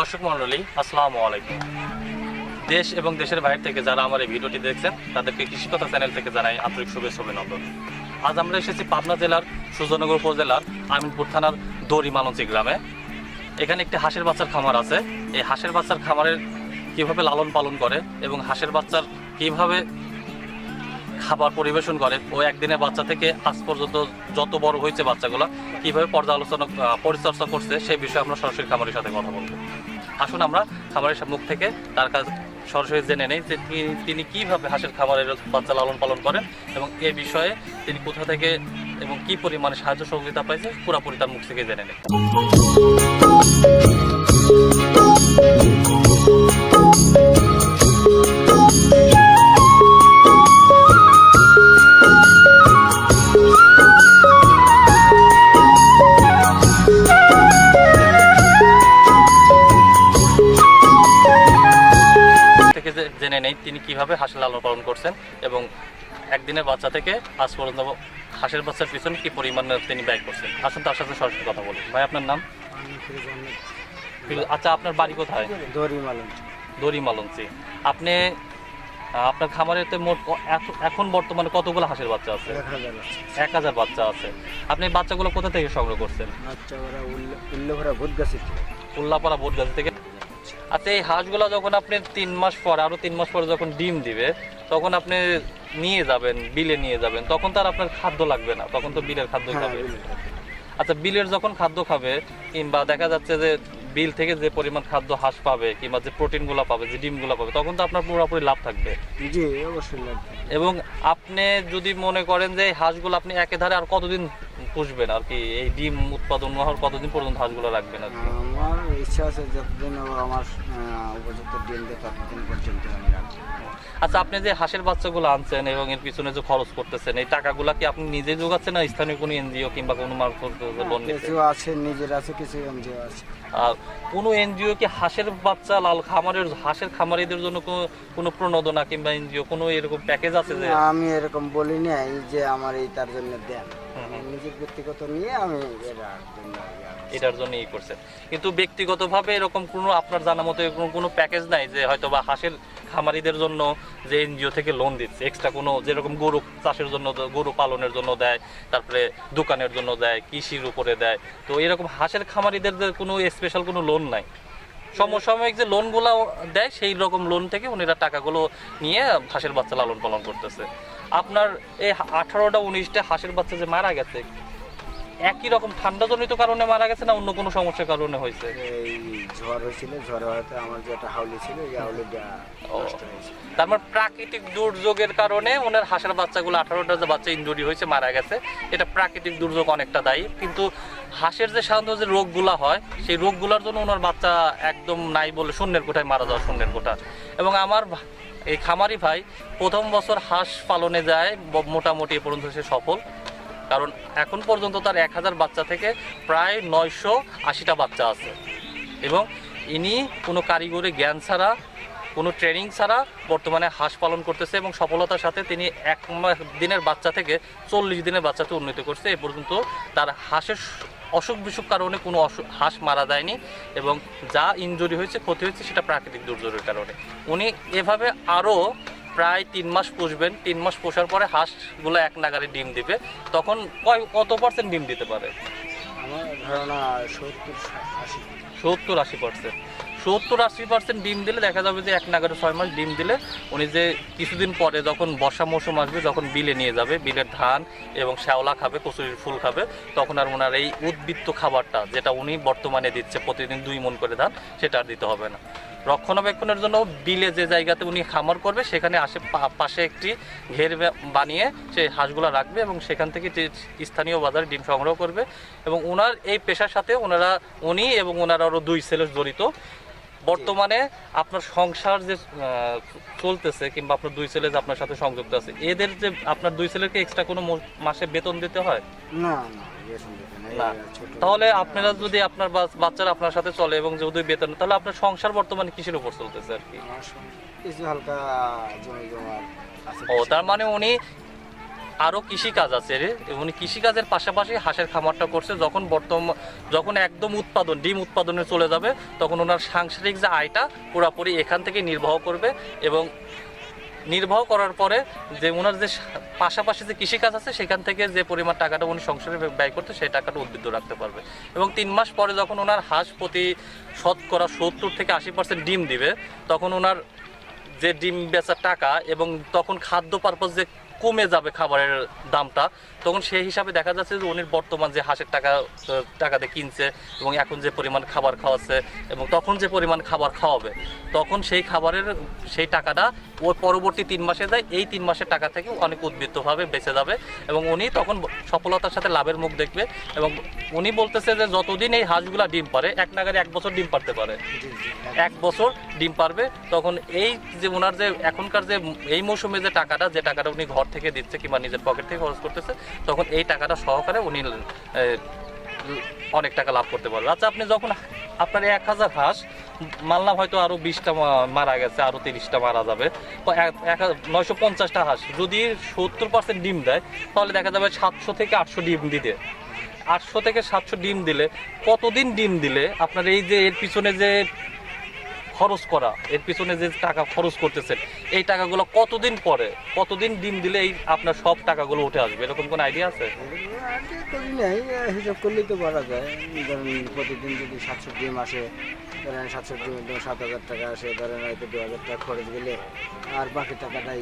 দর্শক মণ্ডলী, আসসালামু আলাইকুম। দেশ এবং দেশের বাইরে থেকে যারা আমার এই ভিডিওটি দেখছেন তাদেরকে কৃষিকথা চ্যানেল থেকে জানাই আন্তরিক শুভেচ্ছা অভিনন্দন। আজ আমরা এসেছি পাবনা জেলার সুজনগর উপজেলার আমিনপুর থানার দড়িমালঞ্চি গ্রামে। এখানে একটি হাঁসের বাচ্চার খামার আছে। এই হাঁসের বাচ্চার খামারের কীভাবে লালন পালন করে এবং হাঁসের বাচ্চার কীভাবে খাবার পরিবেশন করে ও একদিনের বাচ্চা থেকে আজ পর্যন্ত যত বড় হয়েছে বাচ্চাগুলো কীভাবে পর্যালোচনা পরিচর্যা করছে সেই বিষয়ে আমরা সরাসরি খামারের সাথে কথা বলবো। আসুন আমরা খামারের মুখ থেকে তার কাছে সরাসরি জেনে নেই যে তিনি কীভাবে হাঁসের খামারের বাচ্চা লালন পালন করেন এবং এ বিষয়ে তিনি কোথা থেকে এবং কী পরিমাণে সাহায্য সহযোগিতা পাইছে পুরোপুরি তার মুখ থেকে জেনে নেই। জেনে নেই তিনি কিভাবে হাঁসের লালন পালন করছেন এবং একদিনের বাচ্চা থেকে আজ পর্যন্ত হাঁসের বাচ্চার পিছনে কি পরিমাণ তিনি ব্যয় করছেন। আসুন তার সাথে সরাসরি কথা বলি। ভাই, আপনার নাম? আচ্ছা, আপনার বাড়ি কোথায়? দড়িমালঞ্চি। আপনি আপনার খামারেতে মোট এখন বর্তমানে কতগুলো হাঁসের বাচ্চা আছে? 1000 বাচ্চা আছে। আপনি বাচ্চাগুলো কোথা থেকে সংগ্রহ করছেন? উল্লাপাড়া ভোটগাছ থেকে। আচ্ছা, এই হাঁসগুলো যখন আপনি 3 মাস পর আরো 3 মাস পরে যখন ডিম দিবে তখন আপনি নিয়ে যাবেন, বিলে নিয়ে যাবেন, তখন তো আর আপনার খাদ্য লাগবে না, তখন তো বিলের খাদ্য খাবে। আচ্ছা, বিলের যখন খাদ্য খাবে কিংবা দেখা যাচ্ছে যে বিল থেকে যে পরিমাণ খাদ্য হাঁস পাবে কিংবা যে প্রোটিনগুলো পাবে, যে ডিমগুলো পাবে, তখন তো আপনার পুরোপুরি লাভ থাকবে। জি, অবশ্যই লাভ। এবং আপনি যদি মনে করেন যে এই হাঁসগুলো আপনি একেধারে আর কতদিন পুষবেন আর কি, এই ডিম উৎপাদন হওয়ার কতদিন পর্যন্ত হাঁসগুলো রাখবেন আর কি? আমার ইচ্ছা আছে যতদিন আমার উপযুক্ত ডিম দেয় ততদিন পর্যন্ত আমি রাখবো। আচ্ছা, আপনি যে হাঁসের বাচ্চাগুলো আনছেন এবং এর পিছনে যে খরচ করতেছেন, এই টাকাগুলো কি আপনি নিজে যোগাচ্ছেন না স্থানীয় কোনো এনজিও কিংবা কোনো মারফত লোন নিচ্ছেন? কিছু আছে নিজের আছে, কিছু এনজিও আছে। আর কোনো এনজিও কি হাঁসের বাচ্চা হাঁসের খামারিদের জন্য কোনো প্রণোদনা কিংবা এনজিও কোনো এরকম প্যাকেজ আছে? যে আমি এরকম বলি না যে আমার এই তার জন্য দেন, নিজের ব্যক্তিগত নিয়ে আমি এটার জন্য ই করছেন। কিন্তু ব্যক্তিগতভাবে এরকম কোনো আপনার জানা মতো এরকম কোনো প্যাকেজ নাই যে হয়তো বা হাঁসের খামারিদের জন্য যে এনজিও থেকে লোন দিচ্ছে এক্সট্রা কোনো, যেরকম গরু চাষের জন্য, গরু পালনের জন্য দেয়, তারপরে দোকানের জন্য দেয়, কৃষির উপরে দেয়, তো এরকম হাঁসের খামারিদের কোনো স্পেশাল কোনো লোন নাই? সমসাময়িক যে লোনগুলো দেয় সেই রকম লোন থেকে উনিরা টাকাগুলো নিয়ে হাঁসের বাচ্চা লালন পালন করতেছে। আপনার এই 18টা 19টা হাঁসের বাচ্চা যে মারা গেছে একই রকম ঠান্ডাজনিত কারণে মারা গেছে না অন্য কোনো সমস্যার কারণে হয়েছে? এই ঝড় হয়েছিল, ঝড়ে হয়তো আমার যেটা হাউলি ছিল এই হাউলিটা নষ্ট হয়েছে। তার মানে প্রাকৃতিক দুর্যোগের কারণে ওনার হাঁসের বাচ্চাগুলো 18টা যে বাচ্চা ইনজুরি হয়েছে, মারা গেছে, এটা প্রাকৃতিক দুর্যোগ অনেকটা দায়ী। কিন্তু হাঁসের যে সাধারণত যে রোগগুলা হয় সেই রোগগুলোর জন্য ওনার বাচ্চা একদম নাই বলে শূন্যের কোঠায় মারা যাওয়া, শূন্যের কোঠা। এবং আমার এই খামারি ভাই প্রথম বছর হাঁস পালনে যায়, মোটামুটি এ পর্যন্ত সে সফল, কারণ এখন পর্যন্ত তার 1000 বাচ্চা থেকে প্রায় 980টা বাচ্চা আছে। এবং ইনি কোনো কারিগরি জ্ঞান ছাড়া, কোনো ট্রেনিং ছাড়া বর্তমানে হাঁস পালন করতেছে এবং সফলতার সাথে তিনি 1 দিনের বাচ্চা থেকে 40 দিনের বাচ্চাতে উন্নতি করছে। এ পর্যন্ত তার হাঁসের অসুখ বিসুখ কারণে কোনো হাঁস মারা যায়নি এবং যা ইনজুরি হয়েছে, ক্ষতি হয়েছে, সেটা প্রাকৃতিক দুর্যোগের কারণে। উনি এভাবে আরও প্রায় 3 মাস পুষবেন। 3 মাস পোষার পরে হাঁসগুলো এক নাগারে ডিম দিবে। তখন কত % ডিম দিতে পারে? আমার ধারণা 70-80%। 70-80% ডিম দিলে দেখা যাবে যে এক নাগারে 6 মাস ডিম দিলে উনি যে কিছুদিন পরে যখন বর্ষা মৌসুম আসবে, যখন বিলে নিয়ে যাবে, বিলের ধান এবং শ্যাওলা খাবে, কচুরির ফুল খাবে, তখন আর ওনার এই উদ্বৃত্ত খাবারটা যেটা উনি বর্তমানে দিচ্ছে প্রতিদিন 2 মণ করে ধান, সেটা আর দিতে হবে না। রক্ষণাবেক্ষণের জন্য বিলে যে জায়গাতে উনি খামার করবে সেখানে পাশে একটি ঘের বানিয়ে সেই হাঁসগুলো রাখবে এবং সেখান থেকে যে স্থানীয় বাজারে ডিম সংগ্রহ করবে। এবং ওনার এই পেশার সাথে উনি এবং ওনার আরও 2 ছেলে জড়িত। বর্তমানে আপনার সংসার যে চলতেছে কিংবা আপনার 2 ছেলে যে আপনার সাথে সংযুক্ত আছে, এদের যে আপনার 2 ছেলেকে এক্সট্রা কোনো মাসে বেতন দিতে হয়? না, না। তাহলে আপনারা যদি আপনার বাচ্চারা আপনার সাথে চলে এবং যদি বেতন, তাহলে আপনার সংসার বর্তমানে কিসের উপর চলতেছে আর কি? কিছু হালকা জমি জমা আছে। তার মানে উনি আরও কৃষিকাজ আছে উনি কৃষিকাজের পাশাপাশি হাঁসের খামারটা করছে। যখন একদম ডিম উৎপাদনে চলে যাবে তখন ওনার সাংসারিক যে আয়টা পুরোপুরি এখান থেকে নির্বাহ করবে, এবং নির্বাহ করার পরে যে ওনার যে পাশাপাশি যে কৃষিকাজ আছে সেখান থেকে যে পরিমাণ টাকাটা উনি সংসারে ব্যয় করতে সেই টাকাটা উদ্বৃত্ত রাখতে পারবে। এবং 3 মাস পরে যখন ওনার হাঁস প্রতি শতকরা 70 থেকে 80% ডিম দিবে, তখন ওনার যে ডিম বেচার টাকা এবং তখন খাদ্য পারপাস যে কমে যাবে খাবারের দামটা, তখন সেই হিসাবে দেখা যাচ্ছে যে উনি বর্তমান যে হাঁসের টাকাতে কিনছে এবং এখন যে পরিমাণ খাবার খাওয়াচ্ছে এবং তখন যে পরিমাণ খাবার খাওয়াবে, তখন সেই টাকাটা ওই পরবর্তী 3 মাসে যায়, এই 3 মাসের টাকা থেকে অনেক উদ্বৃত্তভাবে বেঁচে যাবে এবং উনি তখন সফলতার সাথে লাভের মুখ দেখবে। এবং উনি বলতেছে যে যতদিন এই হাঁসগুলা ডিম পারে, এক নাগারে 1 বছর ডিম পারতে পারে, 1 বছর ডিম পারবে, তখন এই যে ওনার যে এখনকার যে এই মৌসুমে যে টাকাটা উনি ঘর থেকে দিচ্ছে কিংবা নিজের পকেট থেকে খরচ করতেছে, তখন এই টাকাটা সহকারে উনি অনেক টাকা লাভ করতে পারবে। আচ্ছা, আপনি যখন আপনার 1000 হাঁস মানলাম হয়তো আরো 20টা মারা গেছে, আরো 30টা মারা যাবে, 950টা হাঁস যদি 70% ডিম দেয়, তাহলে দেখা যাবে 700 থেকে 800 ডিম দিতে, 800 থেকে 700 ডিম দিলে কতদিন ডিম দিলে আপনার এই যে এর পিছনে যে খরচ করা, এর পিছনে যে টাকা খরচ করতেছেন, এই টাকাগুলো কতদিন ডিম দিলে এই আপনার সব টাকাগুলো উঠে আসবে, এরকম কোনো আইডিয়া আছে? করি নাই, হিসাব করলেই তো বলা যায়। ধরেন প্রতিদিন যদি 700 ডিম আসে, ধরেন 700 ডিম 7,000 টাকা আসে, ধরেন হয়তো 2,000 টাকা খরচ গেলে আর বাকি টাকাটাই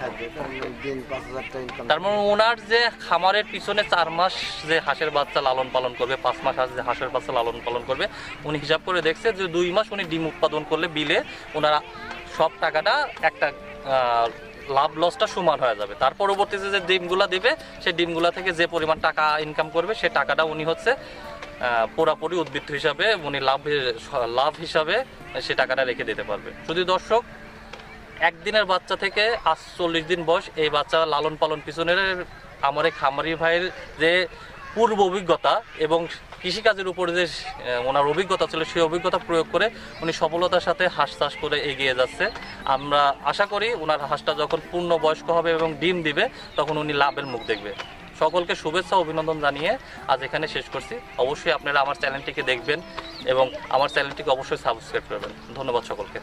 থাকবে, ধরেন দিন 5,000 টাকা ইনকাম। তার মানে ওনার যে খামারের পিছনে 4 মাস যে হাঁসের বাচ্চা লালন পালন করবে, 5 মাস যে হাঁসের বাচ্চা লালন পালন করবে, উনি হিসাব করে দেখছে যে 2 মাস উনি ডিম উৎপাদন করলে বিলে ওনারা সব টাকাটা একটা লাভ লসটা সমান হয়ে যাবে। তার পরবর্তীতে যে ডিমগুলা দিবে, সেই ডিমগুলা থেকে যে পরিমাণ টাকা ইনকাম করবে, সেই টাকাটা উনি হচ্ছে পুরোপুরি উদ্বৃত্ত হিসাবে উনি লাভ হিসাবে সে টাকাটা রেখে দিতে পারবে। শুধু দর্শক, একদিনের বাচ্চা থেকে আজ 40 দিন বয়স এই বাচ্চা লালন পালন পিছনের আমার এই খামারি ভাইয়ের যে পূর্ব অভিজ্ঞতা এবং কৃষিকাজের উপরে যে ওনার অভিজ্ঞতা ছিল, সেই অভিজ্ঞতা প্রয়োগ করে উনি সফলতার সাথে হাঁস চাষ করে এগিয়ে যাচ্ছে। আমরা আশা করি ওনার হাঁসটা যখন পূর্ণ বয়স্ক হবে এবং ডিম দিবে, তখন উনি লাভের মুখ দেখবে। সকলকে শুভেচ্ছা অভিনন্দন জানিয়ে আজ এখানে শেষ করছি। অবশ্যই আপনারা আমার চ্যানেলটিকে দেখবেন এবং আমার চ্যানেলটিকে অবশ্যই সাবস্ক্রাইব করবেন। ধন্যবাদ সকলকে।